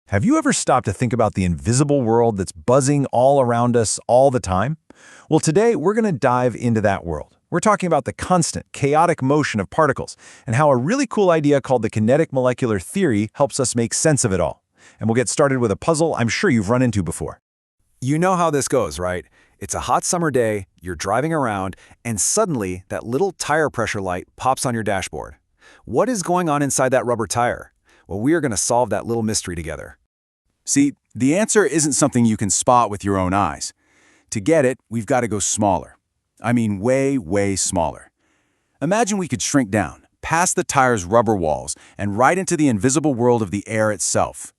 Have you ever stopped to think about the invisible world that's buzzing all around us all the time? Well, today we're going to dive into that world. We're talking about the constant, chaotic motion of particles and how a really cool idea called the Kinetic Molecular Theory helps us make sense of it all. And we'll get started with a puzzle I'm sure you've run into before. You know how this goes, right? It's a hot summer day, you're driving around, and suddenly that little tire pressure light pops on your dashboard. What is going on inside that rubber tire? Well, we are going to solve that little mystery together. See, the answer isn't something you can spot with your own eyes. To get it, we've got to go smaller. I mean way, way smaller. Imagine we could shrink down, past the tire's rubber walls, and right into the invisible world of the air itself.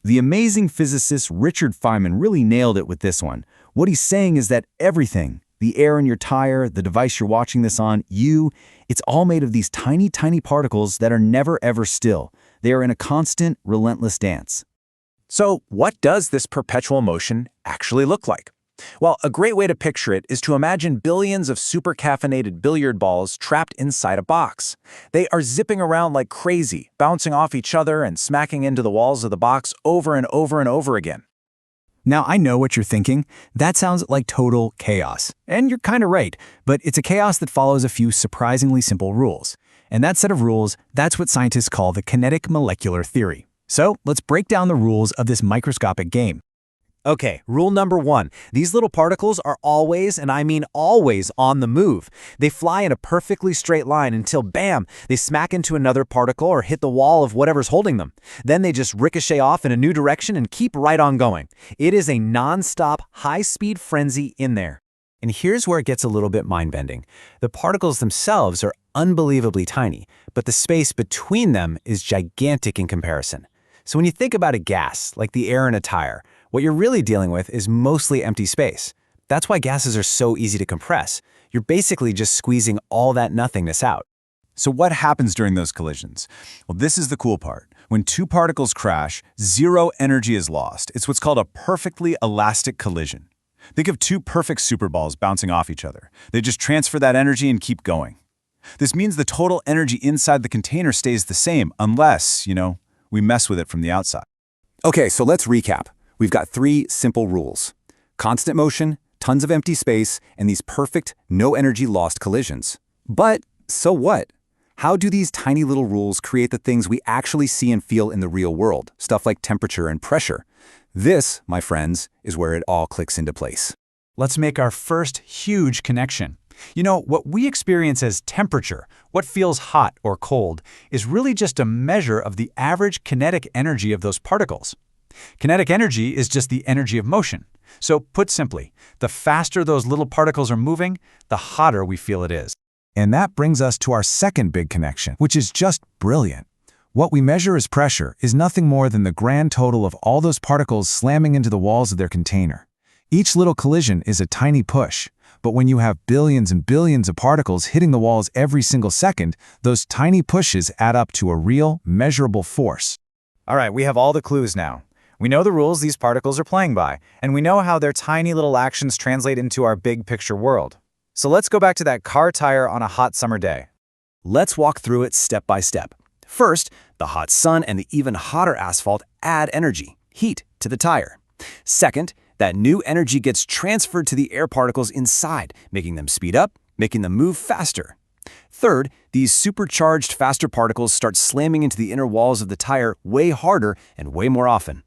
The amazing physicist Richard Feynman really nailed it with this one. What he's saying is that everything, the air in your tire, the device you're watching this on, it's all made of these tiny, tiny particles that are never ever still. They are in a constant, relentless dance. So, what does this perpetual motion actually look like? Well, a great way to picture it is to imagine billions of super-caffeinated billiard balls trapped inside a box. They are zipping around like crazy, bouncing off each other and smacking into the walls of the box over and over and over again. Now, I know what you're thinking. That sounds like total chaos. And you're kind of right, but it's a chaos that follows a few surprisingly simple rules. And that set of rules, that's what scientists call the Kinetic Molecular Theory. So, let's break down the rules of this microscopic game. Okay, rule number 1. These little particles are always, and I mean always, on the move. They fly in a perfectly straight line until, bam, they smack into another particle or hit the wall of whatever's holding them. Then they just ricochet off in a new direction and keep right on going. It is a non-stop, high-speed frenzy in there. And here's where it gets a little bit mind-bending. The particles themselves are unbelievably tiny, but the space between them is gigantic in comparison. So when you think about a gas, like the air in a tire, what you're really dealing with is mostly empty space. That's why gases are so easy to compress. You're basically just squeezing all that nothingness out. So what happens during those collisions? Well, this is the cool part. When two particles crash, zero energy is lost. It's what's called a perfectly elastic collision. Think of two perfect superballs bouncing off each other. They just transfer that energy and keep going. This means the total energy inside the container stays the same unless, we mess with it from the outside. Okay, so let's recap. We've got 3 simple rules. Constant motion, tons of empty space, and these perfect, no energy lost collisions. But so what? How do these tiny little rules create the things we actually see and feel in the real world, stuff like temperature and pressure? This, my friends, is where it all clicks into place. Let's make our first huge connection. What we experience as temperature, what feels hot or cold, is really just a measure of the average kinetic energy of those particles. Kinetic energy is just the energy of motion. So, put simply, the faster those little particles are moving, the hotter we feel it is. And that brings us to our second big connection, which is just brilliant. What we measure as pressure is nothing more than the grand total of all those particles slamming into the walls of their container. Each little collision is a tiny push, but when you have billions and billions of particles hitting the walls every single second, those tiny pushes add up to a real, measurable force. All right, we have all the clues now. We know the rules these particles are playing by, and we know how their tiny little actions translate into our big picture world. So let's go back to that car tire on a hot summer day. Let's walk through it step by step. First, the hot sun and the even hotter asphalt add energy, heat, to the tire. Second, that new energy gets transferred to the air particles inside, making them speed up, making them move faster. Third, these supercharged, faster particles start slamming into the inner walls of the tire way harder and way more often.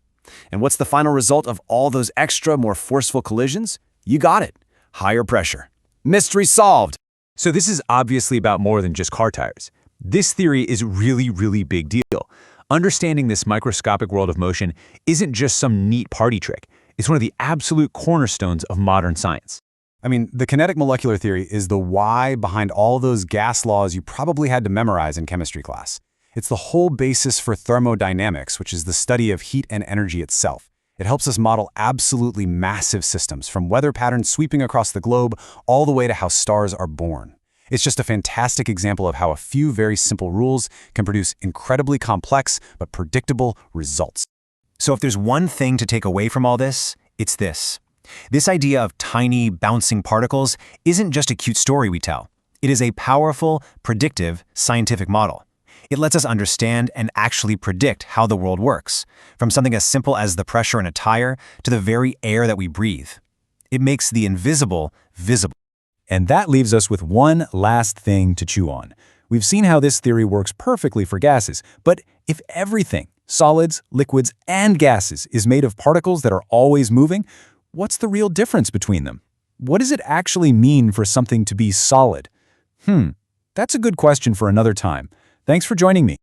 And what's the final result of all those extra, more forceful collisions? You got it. Higher pressure. Mystery solved. So this is obviously about more than just car tires. This theory is really, really big deal. Understanding this microscopic world of motion isn't just some neat party trick. It's one of the absolute cornerstones of modern science. I mean, the kinetic molecular theory is the why behind all those gas laws you probably had to memorize in chemistry class. It's the whole basis for thermodynamics, which is the study of heat and energy itself. It helps us model absolutely massive systems, from weather patterns sweeping across the globe all the way to how stars are born. It's just a fantastic example of how a few very simple rules can produce incredibly complex but predictable results. So if there's one thing to take away from all this, it's this. This idea of tiny, bouncing particles isn't just a cute story we tell. It is a powerful, predictive, scientific model. It lets us understand and actually predict how the world works, from something as simple as the pressure in a tire to the very air that we breathe. It makes the invisible visible. And that leaves us with one last thing to chew on. We've seen how this theory works perfectly for gases, but if everything, solids, liquids, and gases, is made of particles that are always moving, what's the real difference between them? What does it actually mean for something to be solid? That's a good question for another time. Thanks for joining me.